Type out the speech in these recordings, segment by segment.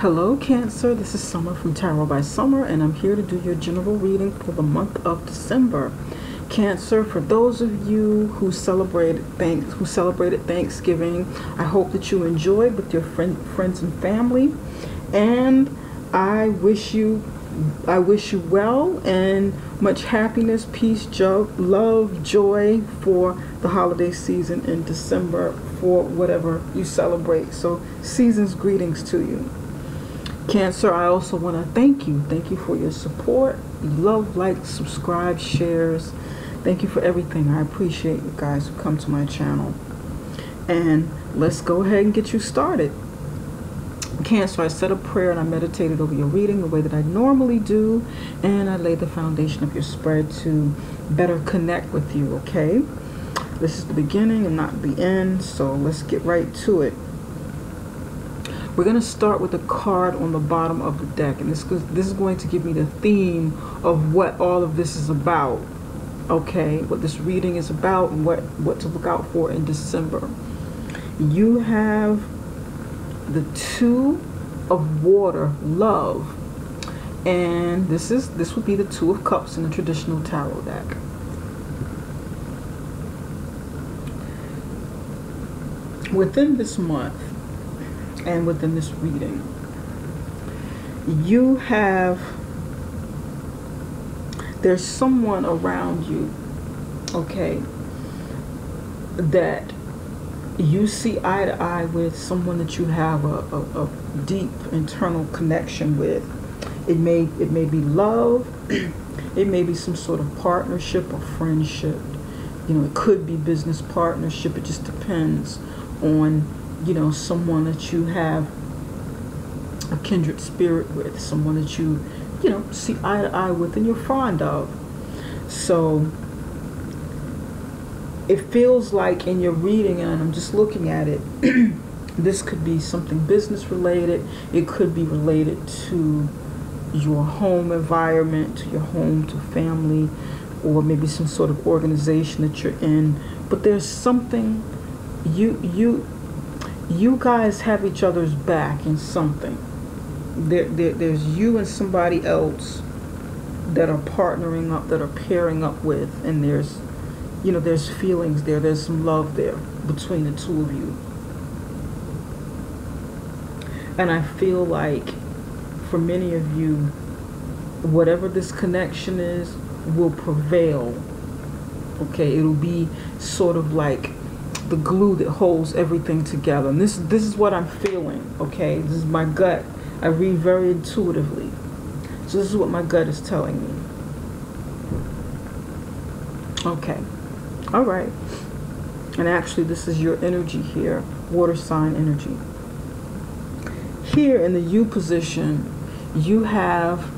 Hello Cancer, this is Summer from Tarot by Summer, and I'm here to do your general reading for the month of December. Cancer, for those of you who celebrated Thanksgiving, I hope that you enjoyed with your friends and family, and I wish you well and much happiness, peace, love, joy for the holiday season in December, for whatever you celebrate. So season's greetings to you. Cancer, I also want to thank you. Thank you for your support. Love, like, subscribe, shares. Thank you for everything. I appreciate you guys who come to my channel. And let's go ahead and get you started. Cancer, I said a prayer and I meditated over your reading the way that I normally do. And I laid the foundation of your spread to better connect with you, okay? This is the beginning and not the end, so let's get right to it. We're going to start with a card on the bottom of the deck, and this is going to give me the theme of what all of this is about, okay? What this reading is about and what to look out for in December. You have the Two of Water, love, and this would be the Two of Cups in the traditional tarot deck. Within this month and within this reading, there's someone around you, okay, that you see eye to eye with, someone that you have a deep internal connection with. It may be love, it may be some sort of partnership or friendship. You know, it could be business partnership. It just depends on, you know, someone that you have a kindred spirit with, someone that you know, see eye to eye with and you're fond of. So it feels like in your reading, and I'm just looking at it, this could be something business related. It could be related to your home environment, to your home, to family, or maybe some sort of organization that you're in. But there's something, you guys have each other's back in something. There's you and somebody else that are partnering up, that are pairing up with, and there's, you know, there's feelings there, there's some love there between the two of you. And I feel like for many of you, whatever this connection is will prevail, okay? It'll be sort of like the glue that holds everything together. And this is what I'm feeling, okay? This is my gut. I read very intuitively. So this is what my gut is telling me. Okay. All right. And actually, this is your energy here. Water sign energy. Here in the U position, you have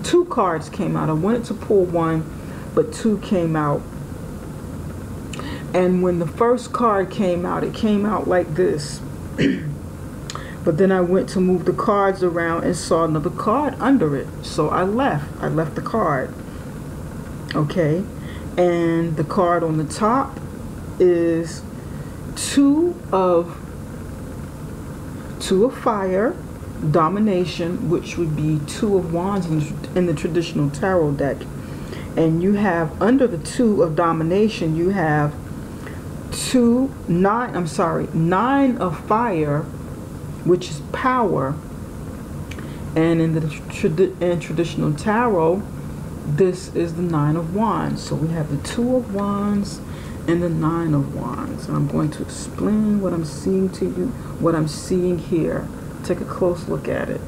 two cards came out. I wanted to pull one, but two came out. And when the first card came out, it came out like this. But then I went to move the cards around and saw another card under it. So I left the card. Okay. And the card on the top is two of fire, domination, which would be Two of Wands in the traditional tarot deck. And you have under the Two of domination, you have nine of fire, which is power. And in the traditional tarot, this is the Nine of Wands. So we have the Two of Wands and the Nine of Wands. And I'm going to explain what I'm seeing to you, what I'm seeing here. Take a close look at it.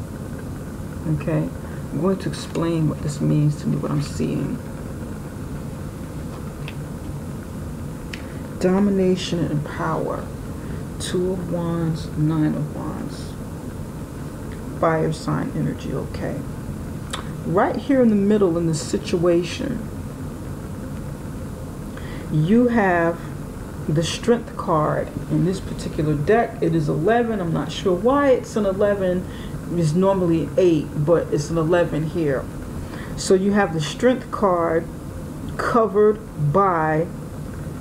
Okay? I'm going to explain what this means to me, what I'm seeing. Domination and power. Two of Wands, Nine of Wands. Fire sign energy, okay. Right here in the middle in the situation, you have the Strength card. In this particular deck, it is 11. I'm not sure why it's an 11. It's normally 8, but it's an 11 here. So you have the Strength card covered by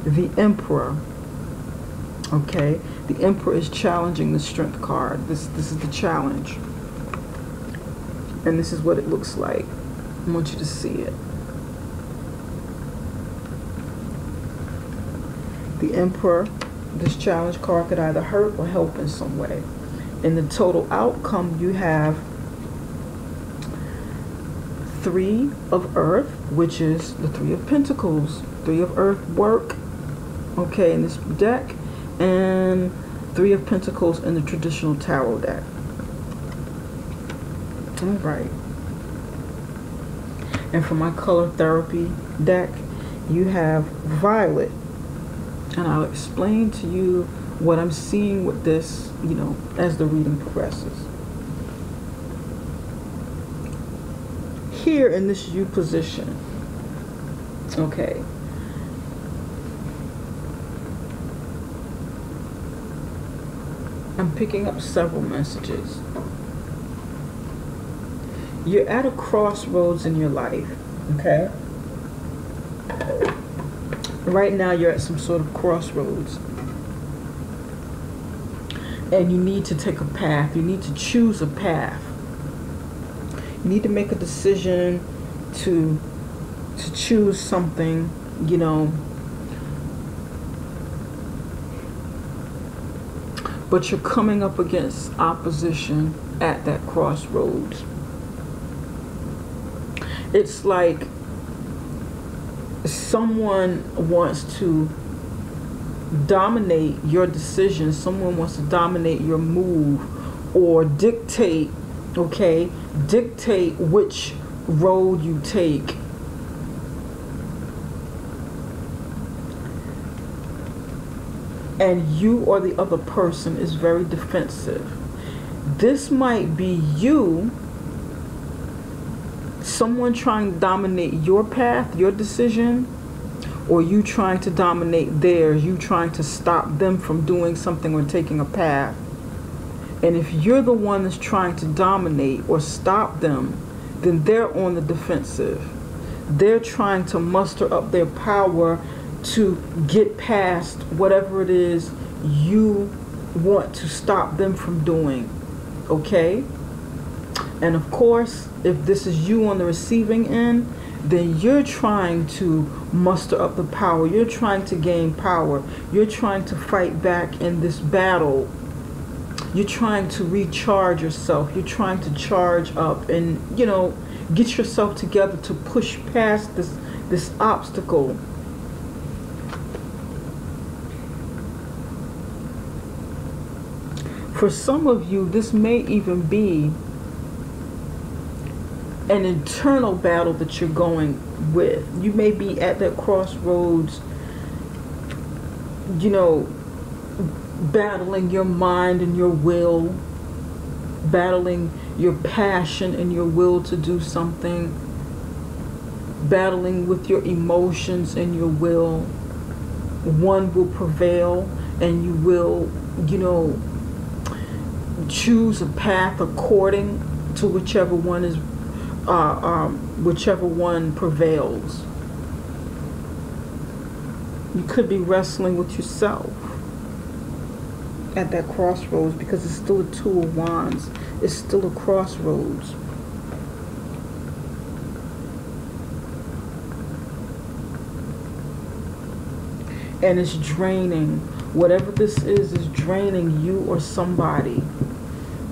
the Emperor. Okay, the Emperor is challenging the Strength card. This is the challenge, and this is what it looks like. I want you to see it. The Emperor, this challenge card could either hurt or help in some way. In the total outcome, you have 3 of Earth, which is the 3 of Pentacles. 3 of Earth work, okay, in this deck, and 3 of Pentacles in the traditional tarot deck. All right. And for my color therapy deck, you have Violet. And I'll explain to you what I'm seeing with this, you know, as the reading progresses. Here in this U position, okay, I'm picking up several messages. You're at a crossroads in your life, okay? Right now you're at some sort of crossroads. And you need to take a path. You need to choose a path. You need to make a decision to choose something, you know. But you're coming up against opposition at that crossroads. It's like someone wants to dominate your decision. Someone wants to dominate your move or dictate, okay, dictate which road you take. And you or the other person is very defensive. This might be you, someone trying to dominate your path, your decision, or you trying to dominate theirs, you trying to stop them from doing something or taking a path. And if you're the one that's trying to dominate or stop them, then they're on the defensive. They're trying to muster up their power to get past whatever it is you want to stop them from doing, okay? And of course, if this is you on the receiving end, then you're trying to muster up the power. You're trying to gain power. You're trying to fight back in this battle. You're trying to recharge yourself. You're trying to charge up and, you know, get yourself together to push past this obstacle. For some of you, this may even be an internal battle that you're going with. You may be at that crossroads, you know, battling your mind and your will, battling your passion and your will to do something, battling with your emotions and your will. One will prevail and you will, you know, choose a path according to whichever one is whichever one prevails. You could be wrestling with yourself at that crossroads because it's still a 2 of Wands. It's still a crossroads. And it's draining. Whatever this is draining you or somebody,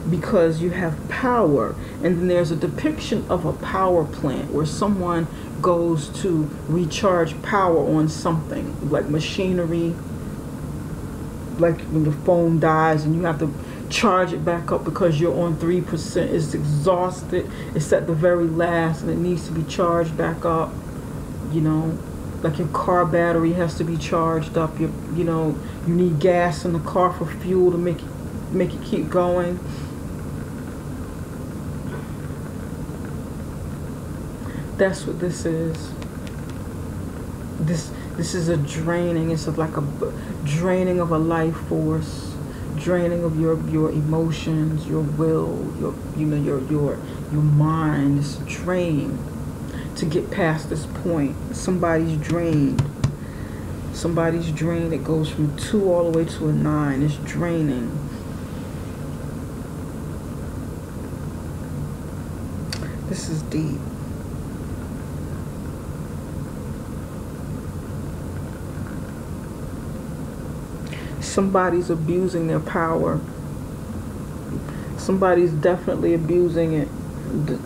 because you have power. And then there's a depiction of a power plant where someone goes to recharge power on something, like machinery, like when the phone dies and you have to charge it back up because you're on 3%. It's exhausted. It's at the very last and it needs to be charged back up. You know, like your car battery has to be charged up. You know, you need gas in the car for fuel to make it keep going. That's what this is. This is a draining. It's like a draining of a life force, draining of your emotions, your will, your mind. It's a drain to get past this point. Somebody's drained. Somebody's drained. It goes from 2 all the way to a 9. It's draining. This is deep. Somebody's abusing their power. Somebody's definitely abusing it.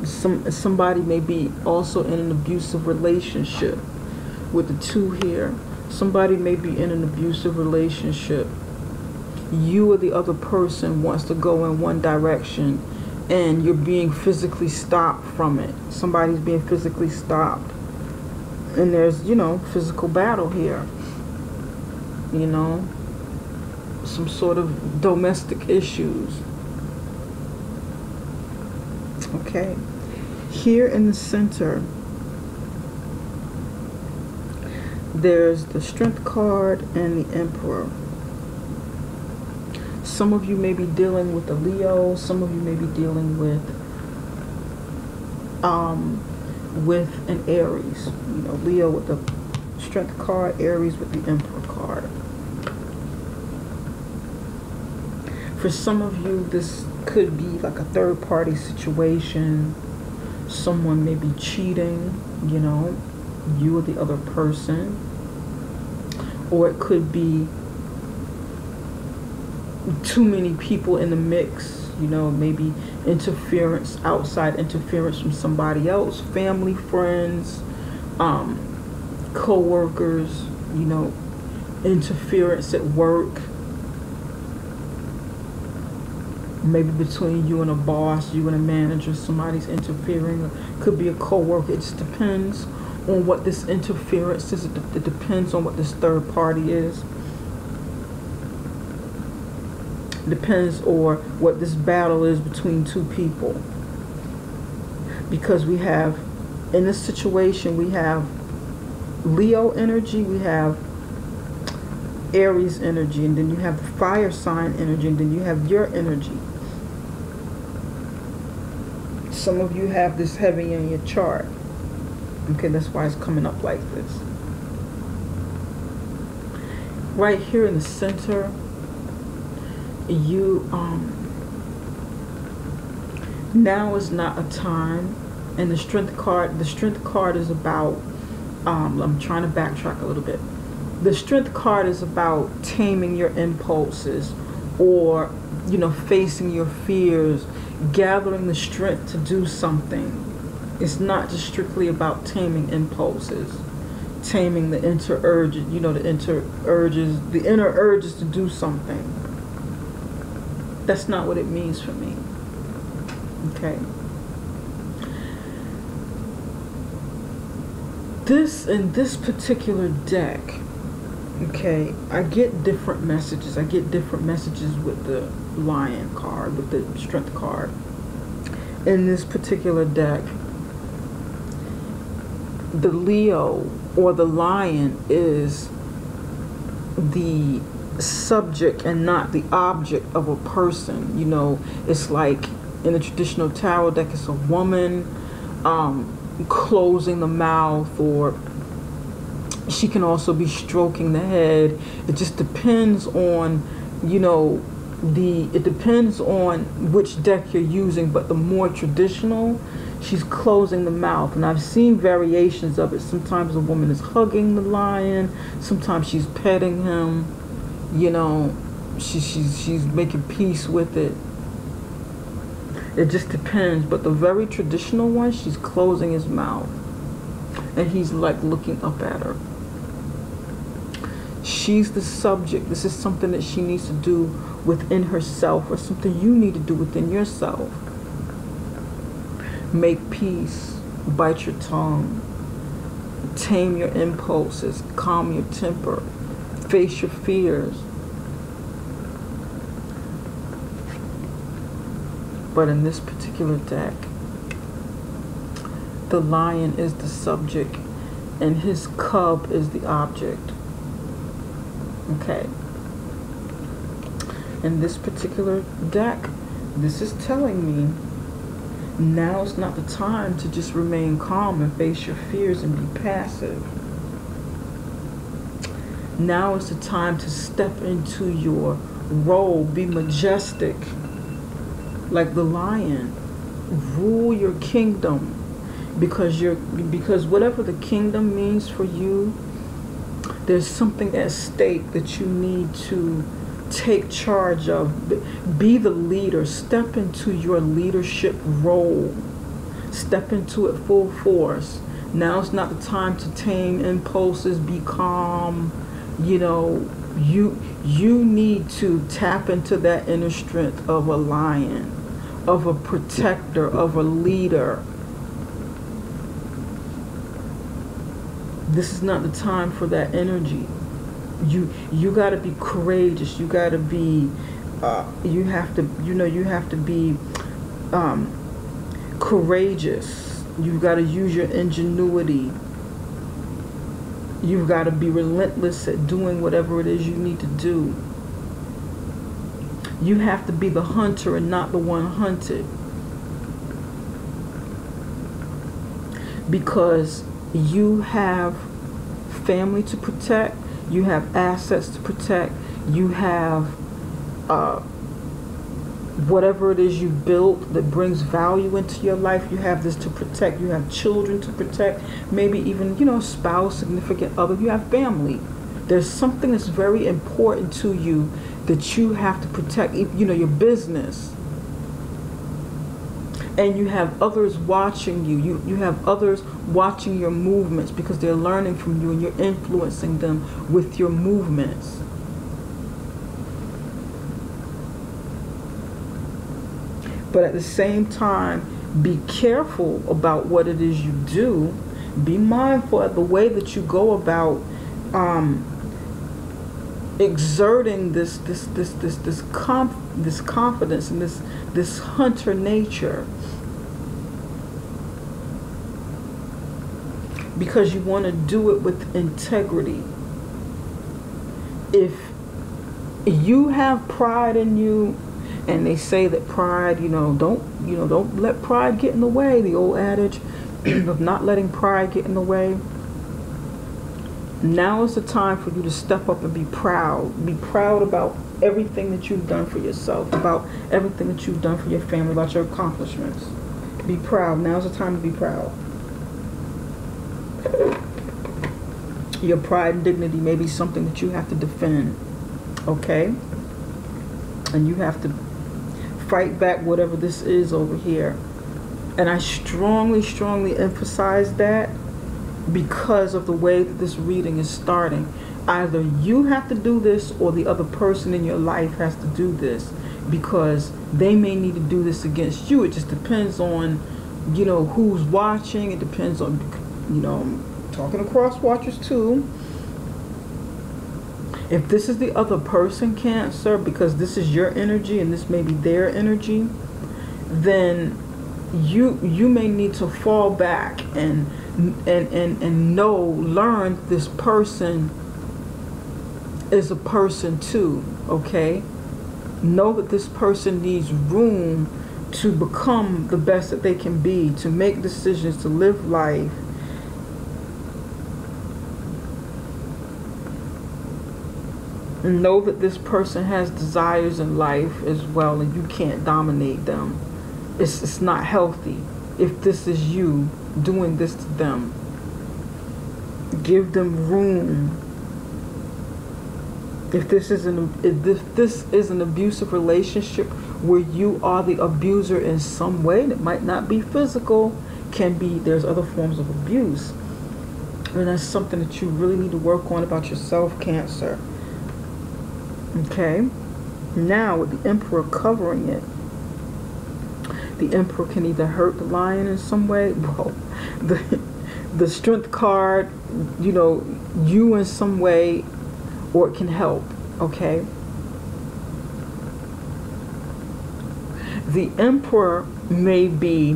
Somebody may be also in an abusive relationship with the 2 here. Somebody may be in an abusive relationship. You or the other person wants to go in one direction and you're being physically stopped from it. Somebody's being physically stopped. And there's, you know, physical battle here. You know, some sort of domestic issues. Okay. Here in the center, there's the Strength card and the Emperor. Some of you may be dealing with a Leo. Some of you may be dealing with an Aries. You know, Leo with the Strength card, Aries with the Emperor card. For some of you, this could be like a third-party situation. Someone may be cheating, you know, you or the other person. Or it could be too many people in the mix, you know, maybe interference, outside interference from somebody else, family, friends, co-workers, you know, interference at work. Maybe between you and a boss, you and a manager, somebody's interfering. Could be a co-worker. It just depends on what this interference is. It depends on what this third party is. Depends on what this battle is between 2 people. Because we have, in this situation, we have Leo energy, we have Aries energy, and then you have the fire sign energy, and then you have your energy. Some of you have this heavy in your chart. Okay, that's why it's coming up like this. Right here in the center, you now is not a time. And the strength card is about I'm trying to backtrack a little bit. The strength card is about taming your impulses, or, you know, facing your fears, gathering the strength to do something. It's not just strictly about taming impulses, taming the inner urges, you know, the inner urges to do something. That's not what it means for me. Okay. In this particular deck, okay, I get different messages. I get different messages with the Lion card, with the Strength card. In this particular deck, the Leo or the Lion is the subject and not the object of a person. You know, it's like in the traditional tarot deck, it's a woman closing the mouth, or she can also be stroking the head. It just depends on, you know, it depends on which deck you're using, but the more traditional, she's closing the mouth. And I've seen variations of it. Sometimes a woman is hugging the lion, sometimes she's petting him, you know, she's making peace with it. It just depends. But the very traditional one, she's closing his mouth and he's like looking up at her. She's the subject. This is something that she needs to do within herself, or something you need to do within yourself. Make peace, bite your tongue, tame your impulses, calm your temper, face your fears. But in this particular deck, the lion is the subject and his cub is the object. Okay. In this particular deck, this is telling me now's not the time to just remain calm and face your fears and be passive. Now is the time to step into your role. Be majestic like the lion. Rule your kingdom, because whatever the kingdom means for you, there's something at stake that you need to take charge of. Be the leader. Step into your leadership role. Step into it full force. Now's not the time to tame impulses. Be calm. You know, you need to tap into that inner strength of a lion, of a protector, of a leader. This is not the time for that energy. You got to be courageous. You got to be you have to be courageous. You've got to use your ingenuity. You've got to be relentless at doing whatever it is you need to do. You have to be the hunter and not the one hunted. Because you have family to protect, you have assets to protect, you have whatever it is you built that brings value into your life, you have this to protect. You have children to protect, maybe even, spouse, significant other. You have family. There's something that's very important to you that you have to protect, your business. And you have others watching you. You have others watching your movements because they're learning from you and you're influencing them with your movements. But at the same time, be careful about what it is you do. Be mindful of the way that you go about exerting this confidence and this hunter nature, because you want to do it with integrity. If you have pride in you, and they say that pride, don't let pride get in the way. The old adage of not letting pride get in the way. Now is the time for you to step up and be proud. Be proud about everything that you've done for yourself, about everything that you've done for your family, about your accomplishments. Be proud. Now's the time to be proud. Your pride and dignity may be something that you have to defend, okay? And you have to fight back whatever this is over here. And I strongly, strongly emphasize that because of the way that this reading is starting. Either you have to do this or the other person in your life has to do this, because they may need to do this against you. It just depends on, who's watching. It depends on, I'm talking to cross watchers too. If this is the other person, Cancer, because this is your energy and this may be their energy, then you may need to fall back and learn this person is a person too, okay? Know that this person needs room to become the best that they can be, to make decisions, to live life. Know that this person has desires in life as well, and you can't dominate them. It's not healthy if this is you doing this to them. Give them room. If this is an abusive relationship where you are the abuser in some way, and it might not be physical, can be, there's other forms of abuse. And that's something that you really need to work on about yourself, Cancer. Okay? Now, with the Emperor covering it, the Emperor can either hurt the lion in some way. Well, the Strength card, you in some way, or it can help. Okay? The Emperor may be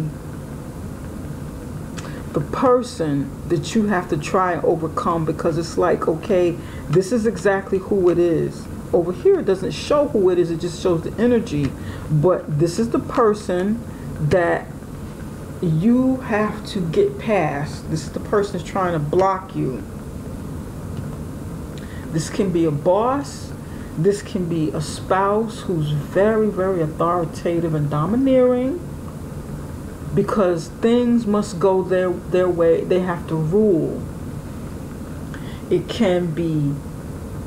the person that you have to try and overcome, because it's like, okay, this is exactly who it is. Over here, it doesn't show who it is, it just shows the energy. But this is the person that you have to get past. This is the person that's trying to block you. This can be a boss. This can be a spouse who's very, very authoritative and domineering, because things must go their way. They have to rule. It can be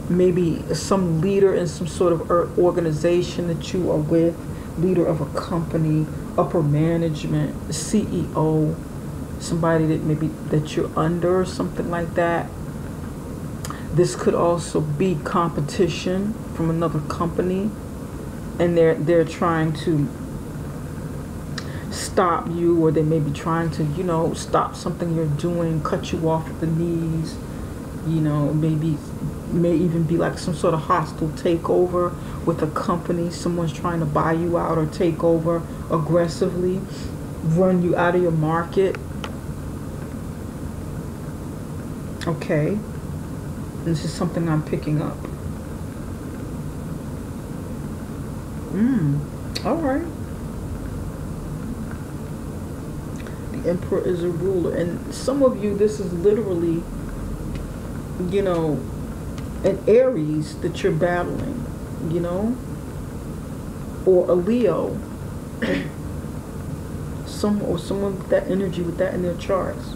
maybe some leader in some sort of organization that you are with, leader of a company, upper management, CEO, somebody that maybe that you're under or something like that. This could also be competition from another company, and they're trying to stop you, or they may be trying to, you know, stop something you're doing, cut you off at the knees, you know, may even be like some sort of hostile takeover with a company. Someone's trying to buy you out or take over aggressively, run you out of your market. Okay. This is something I'm picking up. All right. The Emperor is a ruler. And some of you, this is literally, you know, an Aries that you're battling, you know, or a Leo. Someone with that energy, with that in their charts.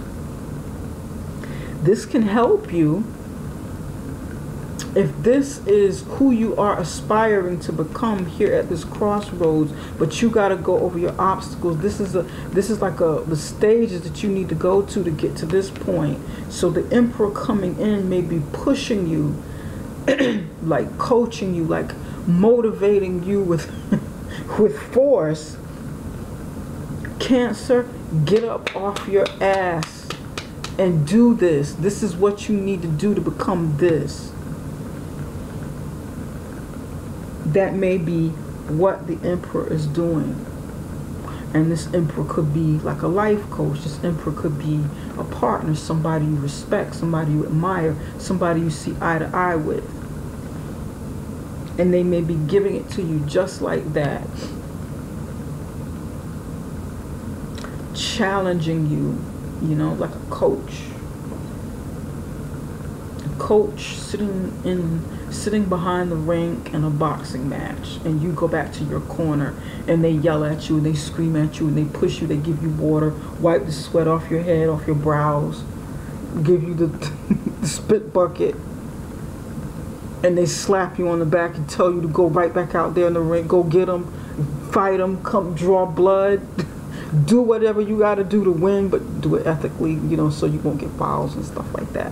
This can help you if this is who you are aspiring to become here at this crossroads, but you got to go over your obstacles. This is like the stages that you need to go to get to this point. So the Emperor coming in may be pushing you, like coaching you, like motivating you with with force. Cancer, get up off your ass and do this. This is what you need to do to become this. That may be what the Emperor is doing. And this Emperor could be like a life coach. This Emperor could be a partner, somebody you respect, somebody you admire, somebody you see eye to eye with. And they may be giving it to you just like that. Challenging you, you know, like a coach. A coach sitting behind the ring in a boxing match, and you go back to your corner and they yell at you and they scream at you and they push you, they give you water, wipe the sweat off your head, off your brows, give you the spit bucket, and they slap you on the back and tell you to go right back out there in the ring, go get them, fight them, come draw blood, do whatever you got to do to win, but do it ethically, you know, so you won't get fouls and stuff like that.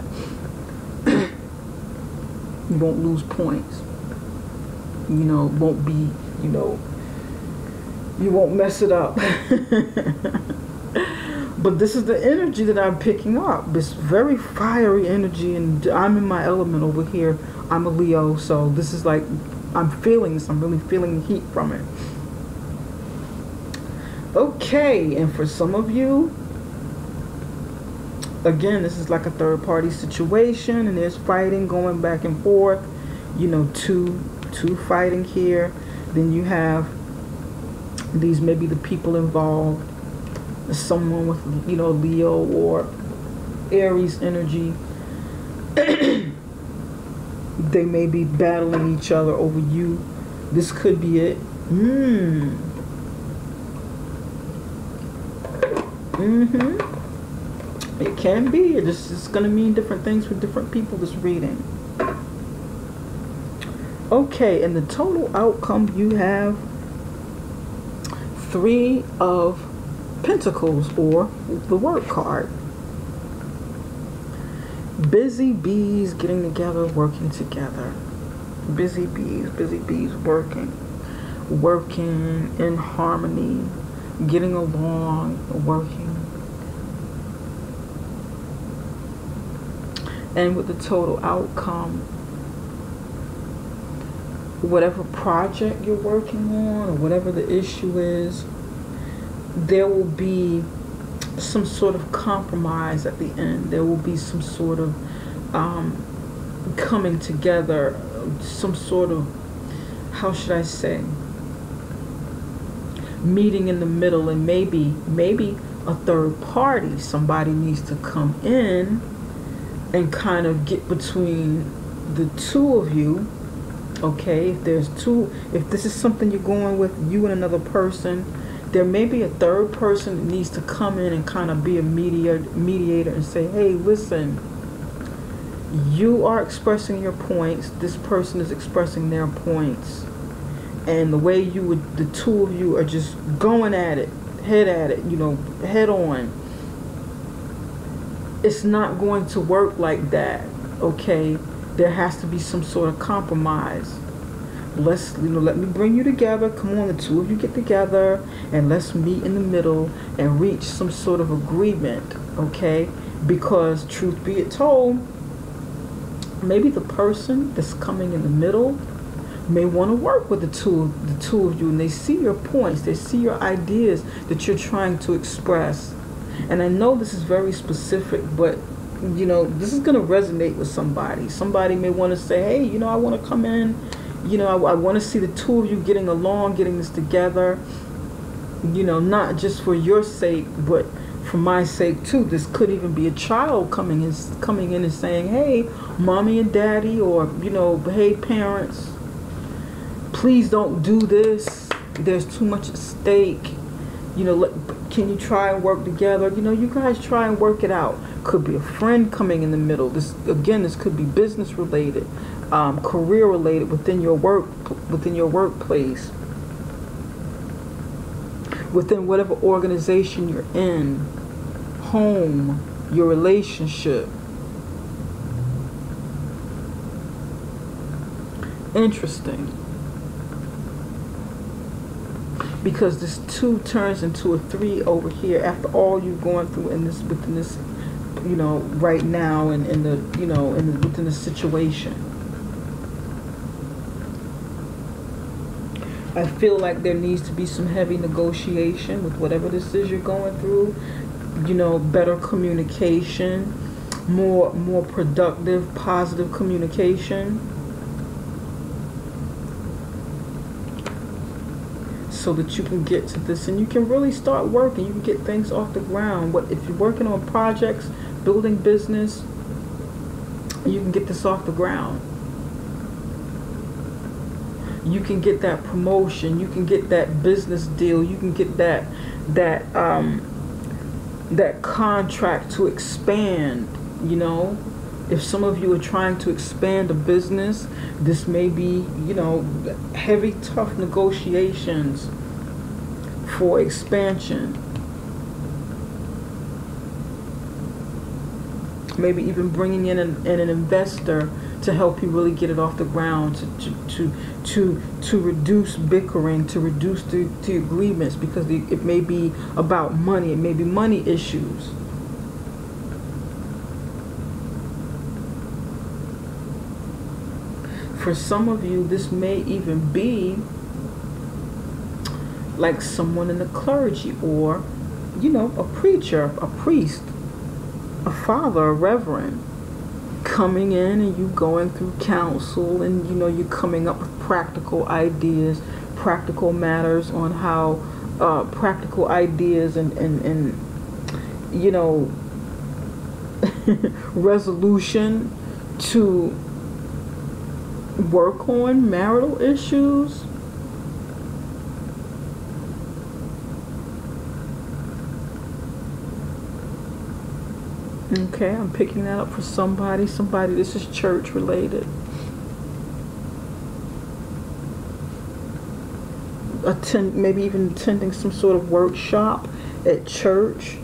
You won't lose points. You know, won't be, you know, you won't mess it up. But this is the energy that I'm picking up. This very fiery energy, and I'm in my element over here. I'm a Leo, so this is like, I'm feeling this. I'm really feeling the heat from it. Okay, and for some of you, again, this is like a third party situation, and there's fighting going back and forth, you know, two fighting here. Then you have these, maybe the people involved, someone with, you know, Leo or Aries energy. They may be battling each other over you. This could be it. It can be. It's going to mean different things for different people, this reading. Okay, and the total outcome, you have 3 of Pentacles, or the Work card. Busy bees getting together, working together. Busy bees working in harmony, getting along, working. And with the total outcome, whatever project you're working on or whatever the issue is, there will be some sort of compromise at the end. There will be some sort of coming together, some sort of, how should I say, meeting in the middle, and maybe a third party, somebody needs to come in and kind of get between the two of you, okay, if this is something you're going with, you and another person, there may be a third person that needs to come in and kind of be a mediator and say, hey, listen, you are expressing your points, this person is expressing their points, and the way the two of you are just going at it, head on, it's not going to work like that, okay? There has to be some sort of compromise. Let me bring you together. Come on, the two of you get together and let's meet in the middle and reach some sort of agreement, okay? Because truth be it told, maybe the person that's coming in the middle may want to work with the two of you, and they see your points, they see your ideas that you're trying to express. And I know this is very specific, but this is going to resonate with somebody. Somebody may want to say, hey, I want to come in, I want to see the two of you getting along, getting this together, not just for your sake, but for my sake too. This could even be a child coming in and saying, hey, mommy and daddy, or, hey, parents, please don't do this. There's too much at stake. Can you try and work together? You guys try and work it out. Could be a friend coming in the middle. This could be business related, career related, within your workplace, within whatever organization you're in, home, your relationship. Interesting. Because this 2 turns into a 3 over here after all you're going through within this right now, and within the situation. I feel like there needs to be some heavy negotiation with whatever this is you're going through. Better communication, more productive, positive communication, so that you can get to this and you can really start working. You can get things off the ground. But if you're working on projects, building business, you can get this off the ground. You can get that promotion. You can get that business deal. You can get that contract to expand. If some of you are trying to expand a business, this may be, heavy, tough negotiations for expansion. Maybe even bringing in an investor to help you really get it off the ground, to reduce bickering, to reduce the agreements, because it may be about money. It may be money issues. For some of you, this may even be like someone in the clergy, or, a preacher, a priest, a father, a reverend, coming in and you going through counsel, and, you coming up with practical ideas, practical matters on how, practical ideas and resolution to work on marital issues. Okay, I'm picking that up for somebody. This is church related. Maybe even attending some sort of workshop at church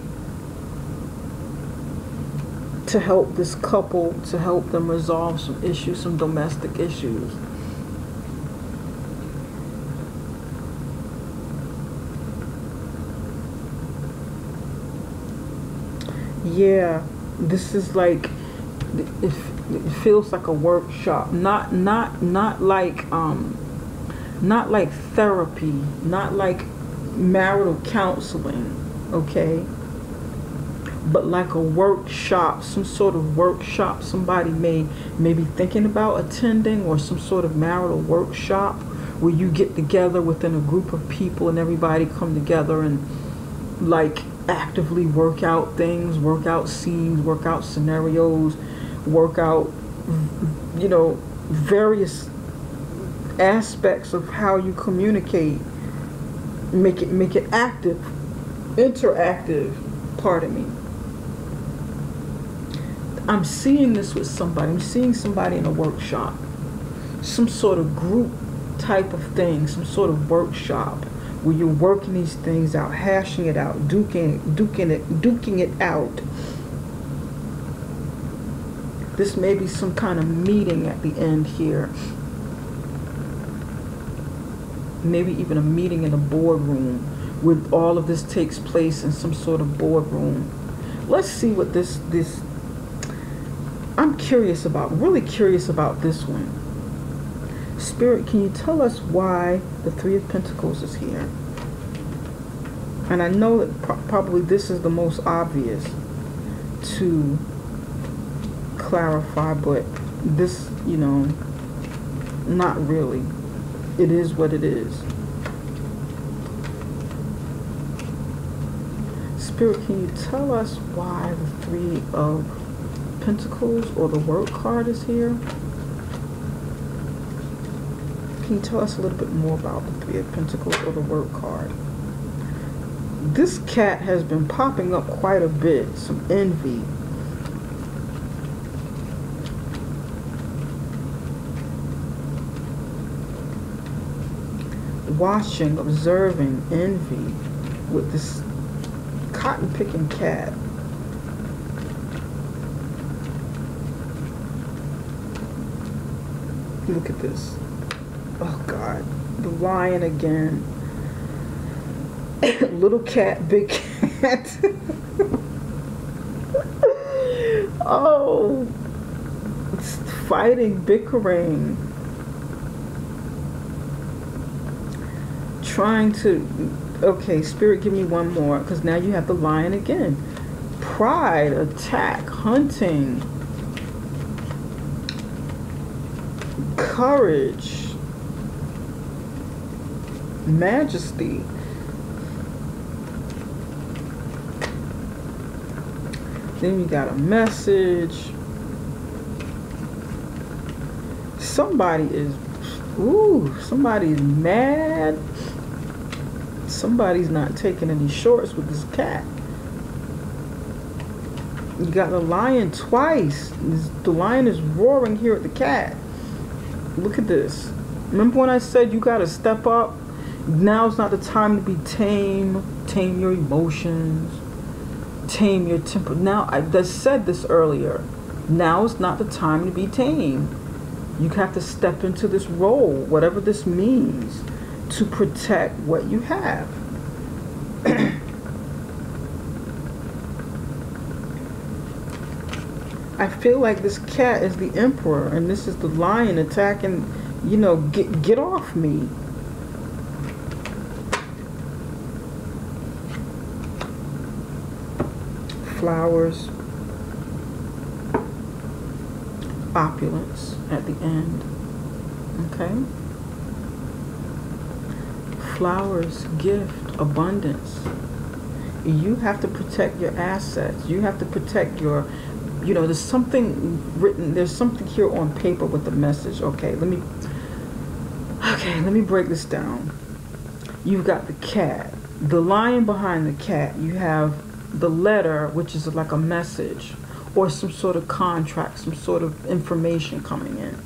to help this couple, to help them resolve some issues, some domestic issues. Yeah, this is like, it feels like a workshop, not like therapy, not like marital counseling, okay? But like a workshop, some sort of workshop somebody may be thinking about attending, or some sort of marital workshop where you get together within a group of people and everybody come together and like actively work out things, work out scenes, work out scenarios, work out various aspects of how you communicate. Make it active, interactive. Pardon me. I'm seeing this with somebody. I'm seeing somebody in a workshop, some sort of group type of thing, some sort of workshop where you're working these things out, hashing it out, duking it out. This may be some kind of meeting at the end here. Maybe even a meeting in a boardroom where all of this takes place in some sort of boardroom. Let's see what this I'm curious about, really curious about this one. Spirit, can you tell us why the Three of Pentacles is here? And I know that probably this is the most obvious to clarify, but this, not really. It is what it is. Spirit, can you tell us why the Three of Pentacles or the Work card is here? Can you tell us a little bit more about the Three of Pentacles or the Work card? This cat has been popping up quite a bit. Some envy. Watching, observing, envy with this cotton picking cat. Look at this. Oh God, the lion again. Little cat, big cat. Oh, it's fighting, bickering, trying to. Okay, Spirit, give me one more, because now you have the lion again. Pride, attack, hunting, courage, majesty. Then you got a message. Somebody is, somebody's mad. Somebody's not taking any shorts with this cat. You got the lion twice. The lion is roaring here at the cat. Look at this. Remember when I said you got to step up? Now's not the time to be tame. Tame your emotions. Tame your temper. Now, I just said this earlier. Now is not the time to be tame. You have to step into this role, whatever this means, to protect what you have. I feel like this cat is the emperor and this is the lion attacking, get off me. Flowers, opulence at the end. Okay? Flowers, gift, abundance. You have to protect your assets. You have to protect your, there's something written, there's something here on paper with the message. Okay, let me break this down. You've got the cat, the lion behind the cat. You have the letter, which is like a message or some sort of contract, some sort of information coming in.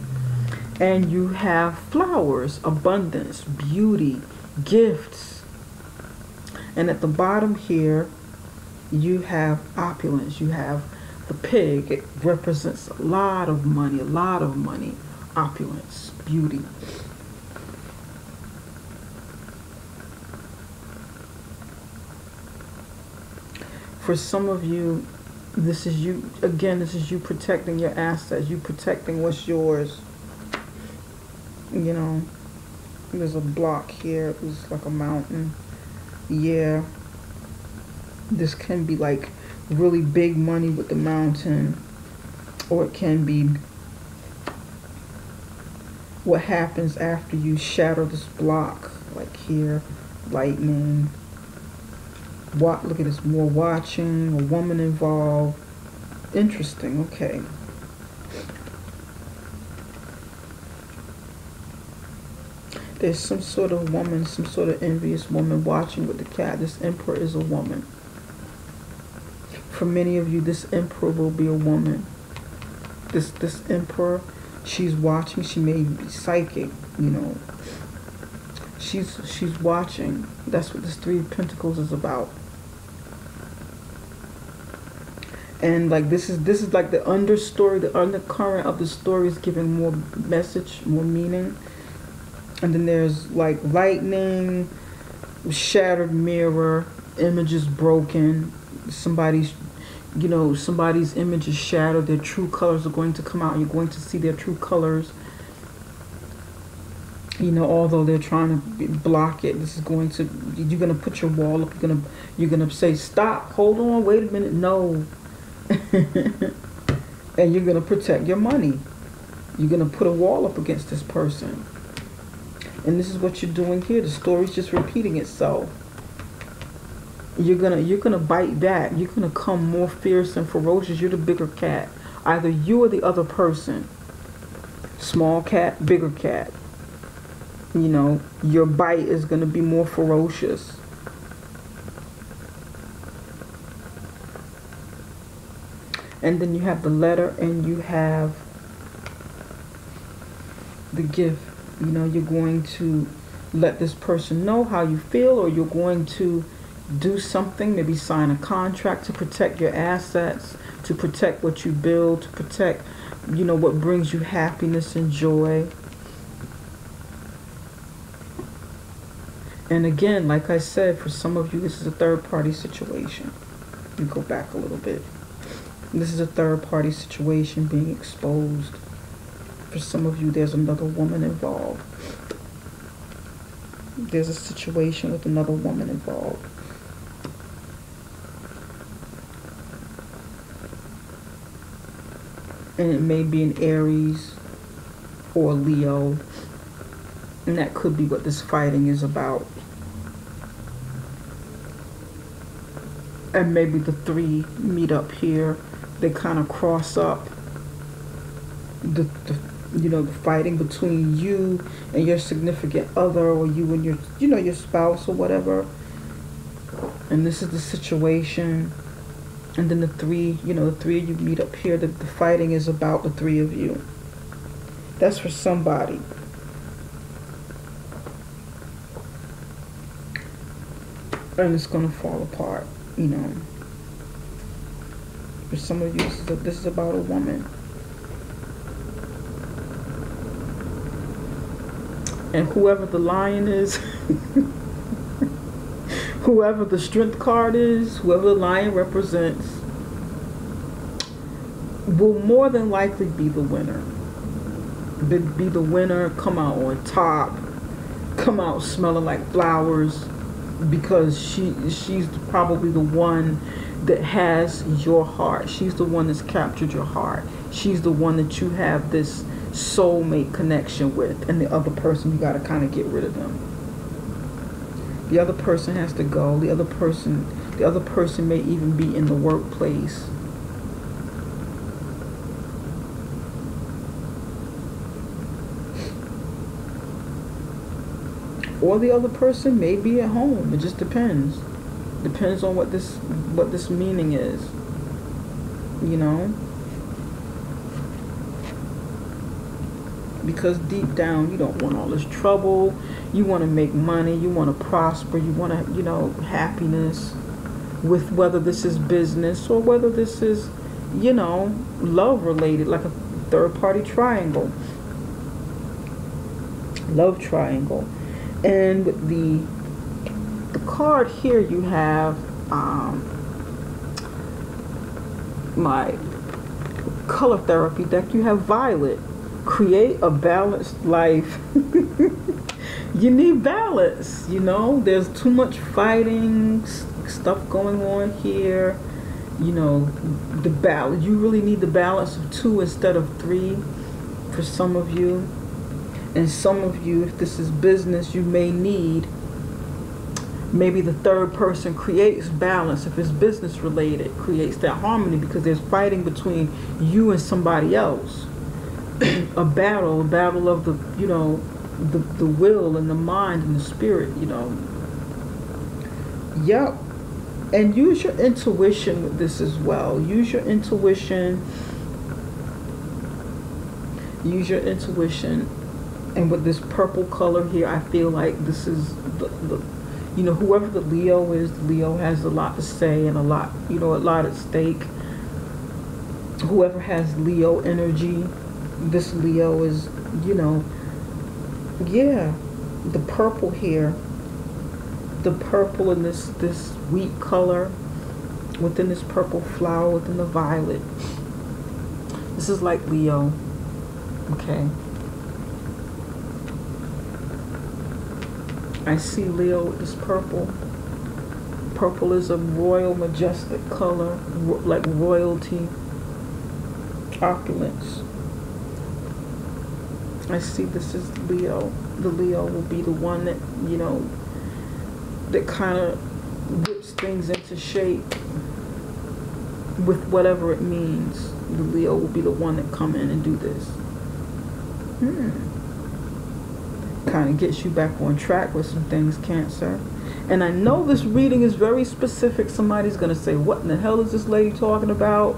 And you have flowers, abundance, beauty, gifts. And at the bottom here, you have opulence. You have the pig. It represents a lot of money, opulence, beauty. For some of you, this is you, again, this is you protecting your assets, you protecting what's yours. There's a block here, it's like a mountain. Yeah. This can be like really big money with the mountain, or it can be what happens after you shatter this block, like here, lightning. Look at this, more watching, a woman involved. Interesting, okay. There's some sort of woman, some sort of envious woman watching with the cat. This Emperor is a woman. For many of you, this Emperor will be a woman. This Emperor, she's watching. She may be psychic, you know. She's watching. That's what this Three of Pentacles is about. And like this is like the understory, the undercurrent of the story is giving more message, more meaning. And then there's like lightning, shattered mirror, images broken, somebody's image is shattered, their true colors are going to come out. You're going to see their true colors. You know, although they're trying to block it, this is going to, you're going to put your wall up, you're going to say, stop, hold on, wait a minute, no. And you're going to protect your money. You're going to put a wall up against this person. And this is what you're doing here. The story's just repeating itself. You're gonna bite back. You're gonna come more fierce and ferocious. You're the bigger cat. Either you or the other person. Small cat, bigger cat. You know, your bite is gonna be more ferocious. And then you have the letter and you have the gift. You know, you're going to let this person know how you feel, or you're going to do something, maybe sign a contract to protect your assets, to protect what you build, to protect, you know, what brings you happiness and joy. And again, like I said, for some of you, this is a third-party situation. You go back a little bit. This is a third-party situation being exposed. For some of you, there's another woman involved. There's a situation with another woman involved. And it may be an Aries or a Leo. And that could be what this fighting is about. And maybe the three meet up here. They kind of cross up. The fighting between you and your significant other, or you and your, your spouse or whatever. And this is the situation. And then the three of you meet up here. The fighting is about the three of you. That's for somebody. And it's going to fall apart, you know. For some of you, this is about a woman. And whoever the lion is, whoever the strength card is, whoever the lion represents, will more than likely be the winner. Be the winner, come out on top, come out smelling like flowers, because she's probably the one that has your heart. She's the one that's captured your heart. She's the one that you have this soulmate connection with. And the other person, you got to kind of get rid of them. The other person has to go. The other person may even be in the workplace. Or the other person may be at home. It just depends. Depends on what this meaning is. You know? Because deep down, you don't want all this trouble. You want to make money. You want to prosper. You want to, happiness. With whether this is business or whether this is, love related, like a third-party triangle. Love triangle. And with the card here, you have my color therapy deck. You have violet. Create a balanced life. You need balance, There's too much fighting, stuff going on here. The balance. You really need the balance of 2 instead of 3 for some of you. And some of you, if this is business, you may need, maybe the third person creates balance. If it's business related, creates that harmony, because there's fighting between you and somebody else. a battle of the, the will and the mind and the spirit, you know. Yep. And use your intuition with this as well. Use your intuition. Use your intuition. And with this purple color here, I feel like this is the you know, whoever the Leo is, the Leo has a lot to say and a lot, you know, a lot at stake. Whoever has Leo energy, this Leo is, you know, yeah, the purple here, the purple in this wheat color, within this purple flower, within the violet. This is like Leo, okay. I see Leo with this purple. Purple is a royal, majestic color, like royalty, opulence. I see this is Leo. The Leo will be the one that, you know, that kind of whips things into shape with whatever it means. The Leo will be the one that come in and do this. Kind of gets you back on track with some things, Cancer. And I know this reading is very specific. Somebody's going to say, what in the hell is this lady talking about?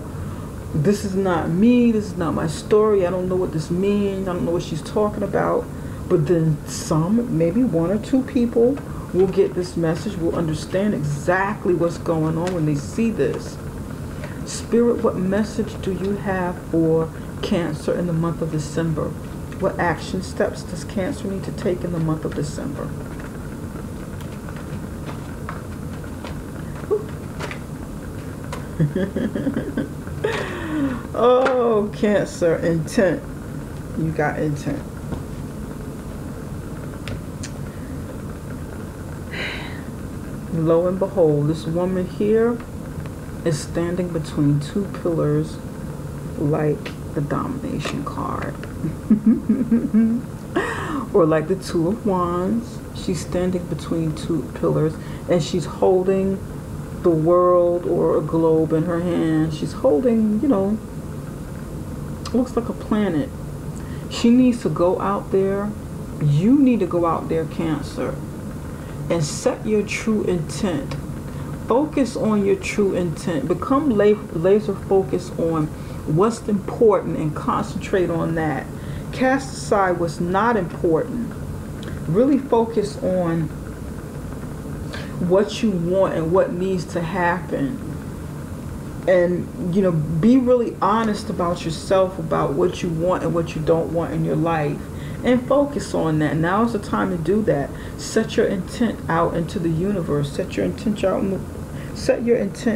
This is not me. This is not my story. I don't know what this means. I don't know what she's talking about. But then some, maybe one or two people will get this message, will understand exactly what's going on when they see this. Spirit, what message do you have for Cancer in the month of December? What action steps does Cancer need to take in the month of December? Oh, Cancer, intent. You got intent. Lo and behold, this woman here is standing between two pillars like the domination card. Or like the Two of Wands. She's standing between two pillars and she's holding the world or a globe in her hand. She's holding, you know, looks like a planet. She needs to go out there. You need to go out there, Cancer, and set your true intent. Focus on your true intent. Become laser focused on what's important and concentrate on that. Cast aside what's not important. Really focus on what you want and what needs to happen. And, you know, be really honest about yourself, about what you want and what you don't want in your life. And focus on that. Now is the time to do that. Set your intent out into the universe. Set your intent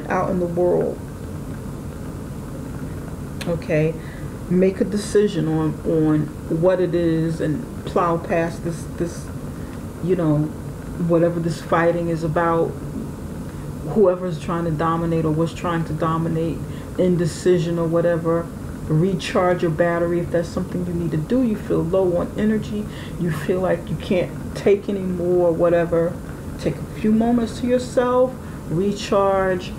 out in the world. Okay? Make a decision on what it is and plow past this, you know, whatever this fighting is about. Whoever's trying to dominate or was trying to dominate, indecision or whatever. Recharge your battery if that's something you need to do. You feel low on energy. You feel like you can't take any more, whatever. Take a few moments to yourself. Recharge.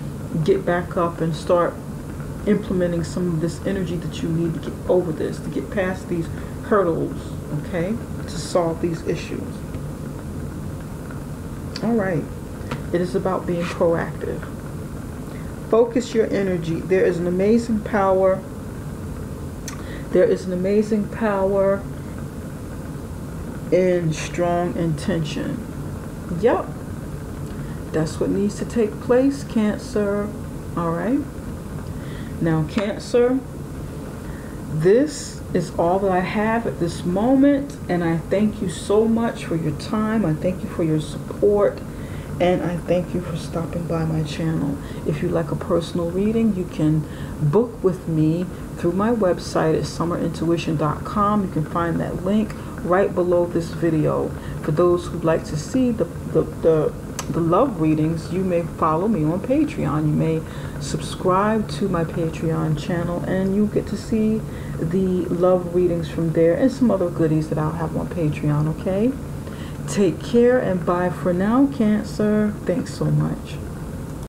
Get back up and start implementing some of this energy that you need to get over this, to get past these hurdles, okay, to solve these issues. All right. It is about being proactive. Focus your energy. There is an amazing power. There is an amazing power in strong intention. Yep. That's what needs to take place, Cancer. All right. Now, Cancer, this is all that I have at this moment, and I thank you so much for your time. I thank you for your support, and I thank you for stopping by my channel. If you'd like a personal reading, you can book with me through my website at summerintuition.com. You can find that link right below this video. For those who'd like to see the love readings, you may follow me on Patreon. You may subscribe to my Patreon channel and you get to see the love readings from there and some other goodies that I'll have on Patreon, okay? Take care and bye for now, Cancer. Thanks so much.